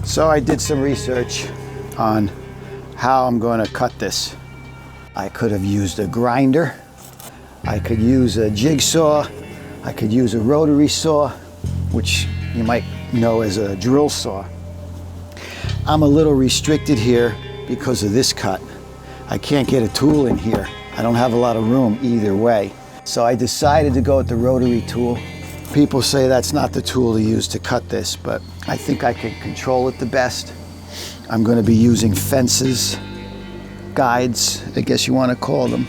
So I did some research on how I'm going to cut this. I could have used a grinder, I could use a jigsaw, I could use a rotary saw, which you might know as a drill saw. I'm a little restricted here because of this cut. I can't get a tool in here. I don't have a lot of room either way. So I decided to go with the rotary tool. People say that's not the tool to use to cut this, but I think I can control it the best. I'm going to be using fences, guides, I guess you want to call them,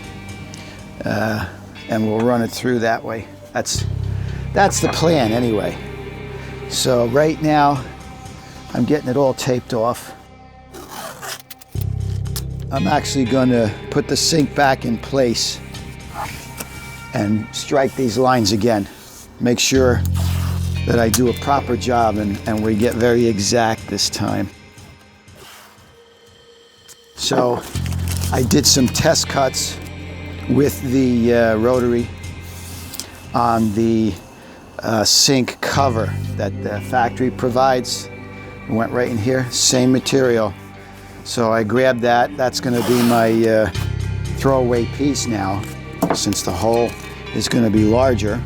and we'll run it through that way. That's the plan anyway. So right now, I'm getting it all taped off. I'm actually going to put the sink back in place and strike these lines again. Make sure that I do a proper job and we get very exact this time. So I did some test cuts with the rotary on the sink cover that the factory provides. It went right in here, same material. So I grabbed that. That's going to be my throwaway piece now, since the hole is going to be larger.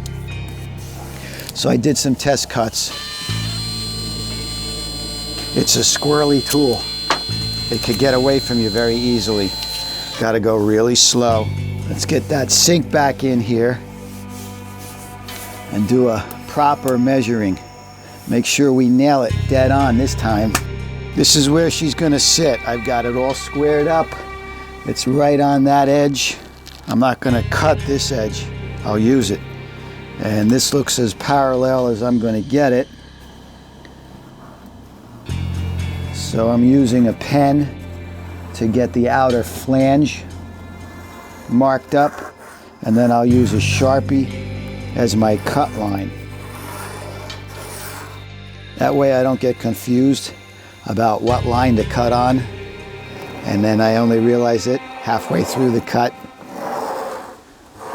So I did some test cuts. It's a squirrely tool. It could get away from you very easily. Got to go really slow. Let's get that sink back in here and do a proper measuring. Make sure we nail it dead on this time. This is where she's going to sit. I've got it all squared up. It's right on that edge. I'm not going to cut this edge. I'll use it. And this looks as parallel as I'm going to get it. So I'm using a pen to get the outer flange marked up, and then I'll use a Sharpie as my cut line. That way I don't get confused about what line to cut on, and then I only realize it halfway through the cut.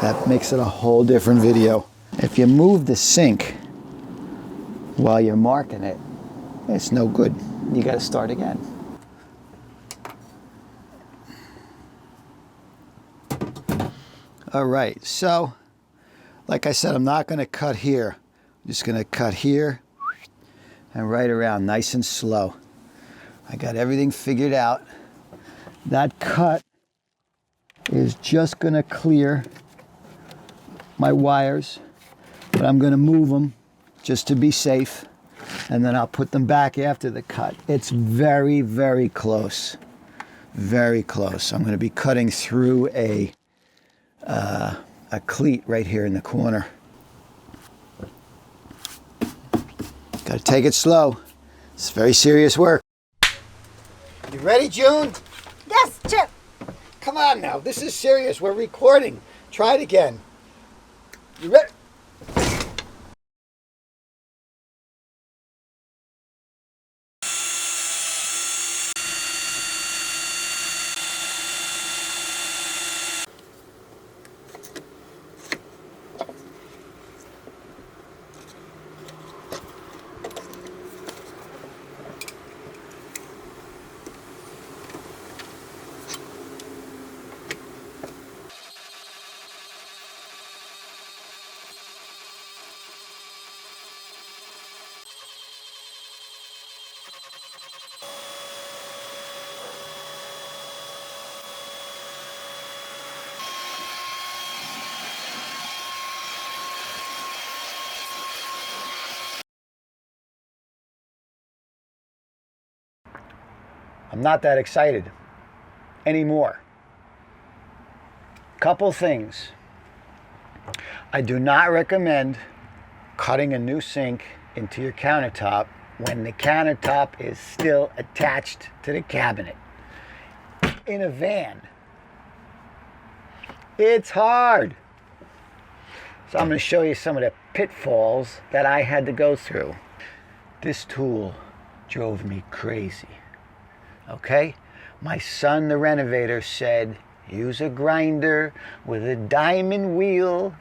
That makes it a whole different video. If you move the sink while you're marking it, it's no good. You got to start again. All right, so like I said, I'm not going to cut here. I'm just going to cut here and right around, nice and slow. I got everything figured out. That cut is just going to clear my wires, but I'm going to move them just to be safe, and then I'll put them back after the cut. It's very, very close. Very close. I'm going to be cutting through a cleat right here in the corner. Got to take it slow. It's very serious work. You ready, June? Yes, Chip. Come on now. This is serious. We're recording. Try it again. You ready? I'm not that excited anymore. Couple things. I do not recommend cutting a new sink into your countertop when the countertop is still attached to the cabinet. In a van, it's hard. So I'm going to show you some of the pitfalls that I had to go through. This tool drove me crazy. Okay? My son, the renovator, said use a grinder with a diamond wheel.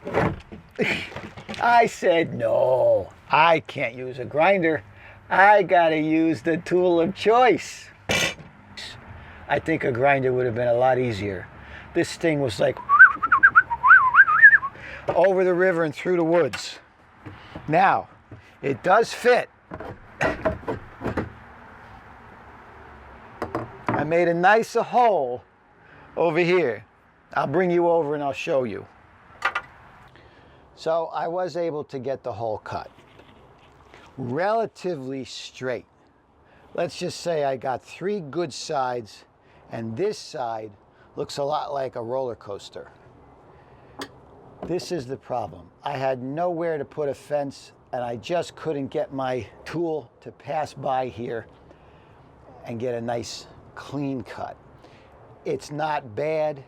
I said, no, I can't use a grinder. I gotta use the tool of choice. I think a grinder would have been a lot easier. This thing was like over the river and through the woods. Now, it does fit. I made a nice hole over here. I'll bring you over and I'll show you. So I was able to get the hole cut. Relatively straight. Let's just say I got 3 good sides, and this side looks a lot like a roller coaster. This is the problem. I had nowhere to put a fence, and I just couldn't get my tool to pass by here and get a nice clean cut. It's not bad.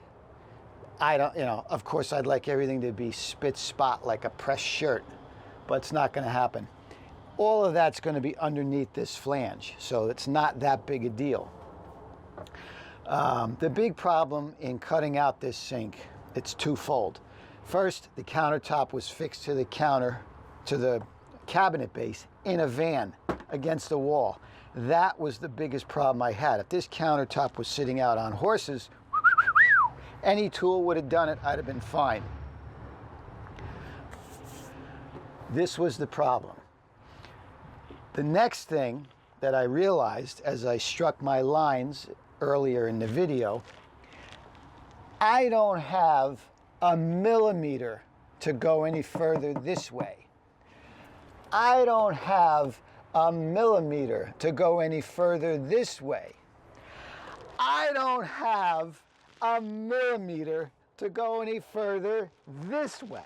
I don't, of course I'd like everything to be spit spot like a pressed shirt, but it's not going to happen. All of that's going to be underneath this flange, so it's not that big a deal. The big problem in cutting out this sink, it's twofold. First, the countertop was fixed to the cabinet base in a van against the wall. That was the biggest problem I had. If this countertop was sitting out on horses, any tool would have done it, I'd have been fine. This was the problem. The next thing that I realized as I struck my lines earlier in the video, I don't have a millimeter to go any further this way. I don't have a millimeter to go any further this way. I don't have a millimeter to go any further this way.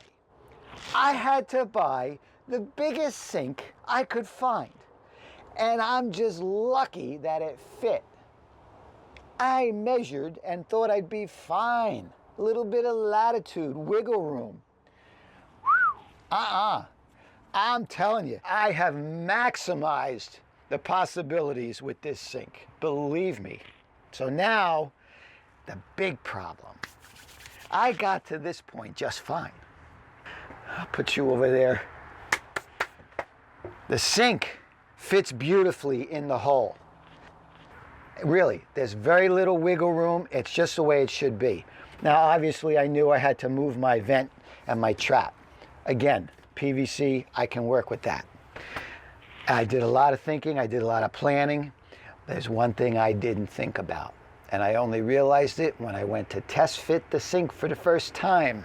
I had to buy the biggest sink I could find, and I'm just lucky that it fit. I measured and thought I'd be fine. A little bit of latitude, wiggle room. I'm telling you, I have maximized the possibilities with this sink, believe me. So now, the big problem. I got to this point just fine. I'll put you over there. The sink fits beautifully in the hole. Really, there's very little wiggle room. It's just the way it should be. Now, obviously, I knew I had to move my vent and my trap. Again, PVC, I can work with that. I did a lot of thinking. I did a lot of planning. There's one thing I didn't think about, and I only realized it when I went to test fit the sink for the first time.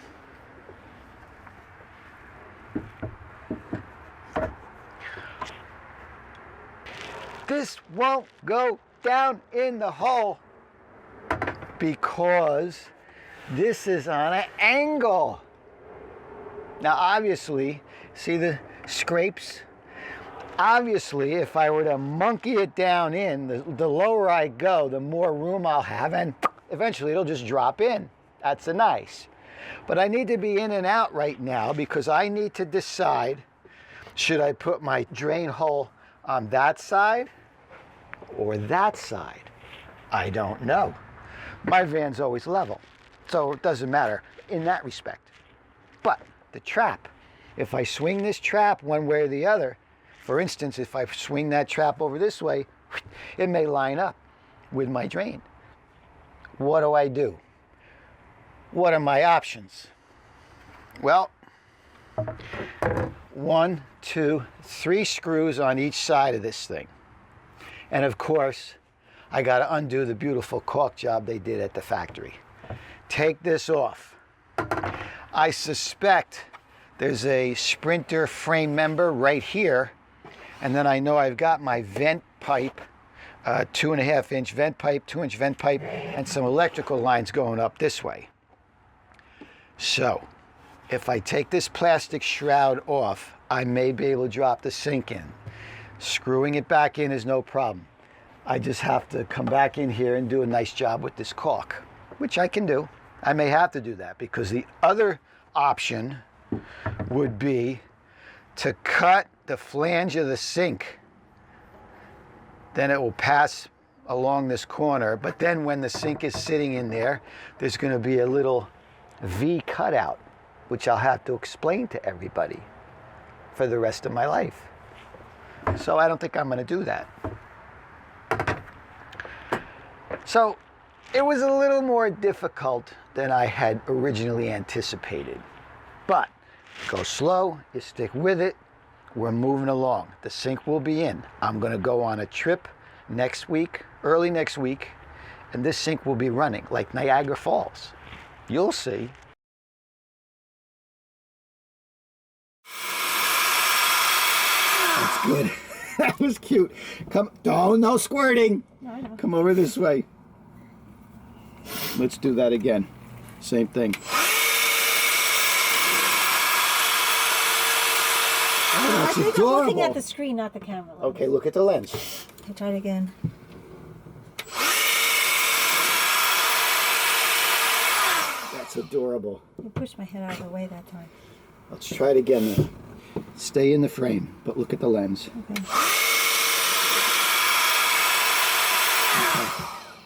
This won't go down in the hole because this is on an angle. Now obviously, see the scrapes? Obviously, if I were to monkey it down in, the lower I go, the more room I'll have, and eventually it'll just drop in. That's nice. But I need to be in and out right now because I need to decide, should I put my drain hole on that side or that side? I don't know. My van's always level, so it doesn't matter in that respect. But the trap, if I swing this trap one way or the other, for instance, if I swing that trap over this way, it may line up with my drain. What do I do? What are my options? Well, 1, 2, 3 screws on each side of this thing. And of course, I got to undo the beautiful caulk job they did at the factory. Take this off. I suspect there's a Sprinter frame member right here, and then I know I've got my vent pipe, 2.5-inch vent pipe, 2-inch vent pipe, and some electrical lines going up this way. So, if I take this plastic shroud off, I may be able to drop the sink in. Screwing it back in is no problem. I just have to come back in here and do a nice job with this caulk, which I can do. I may have to do that because the other option would be to cut the flange of the sink. Then it will pass along this corner, but then when the sink is sitting in there, there's going to be a little V cutout, which I'll have to explain to everybody for the rest of my life. So I don't think I'm going to do that. So it was a little more difficult than I had originally anticipated. But go slow, you stick with it, we're moving along. The sink will be in. I'm going to go on a trip next week, early next week, and this sink will be running like Niagara Falls. You'll see. That's good. That was cute. Come, oh, no squirting. No, I know. Come over this way. Let's do that again. Same thing. Oh, I think adorable. I'm looking at the screen, not the camera. Okay, look at the lens. I'll try it again. That's adorable. You pushed my head out of the way that time. Let's try it again then. Stay in the frame, but look at the lens. Okay.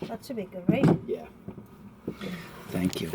That should be good, right? Yeah. Thank you.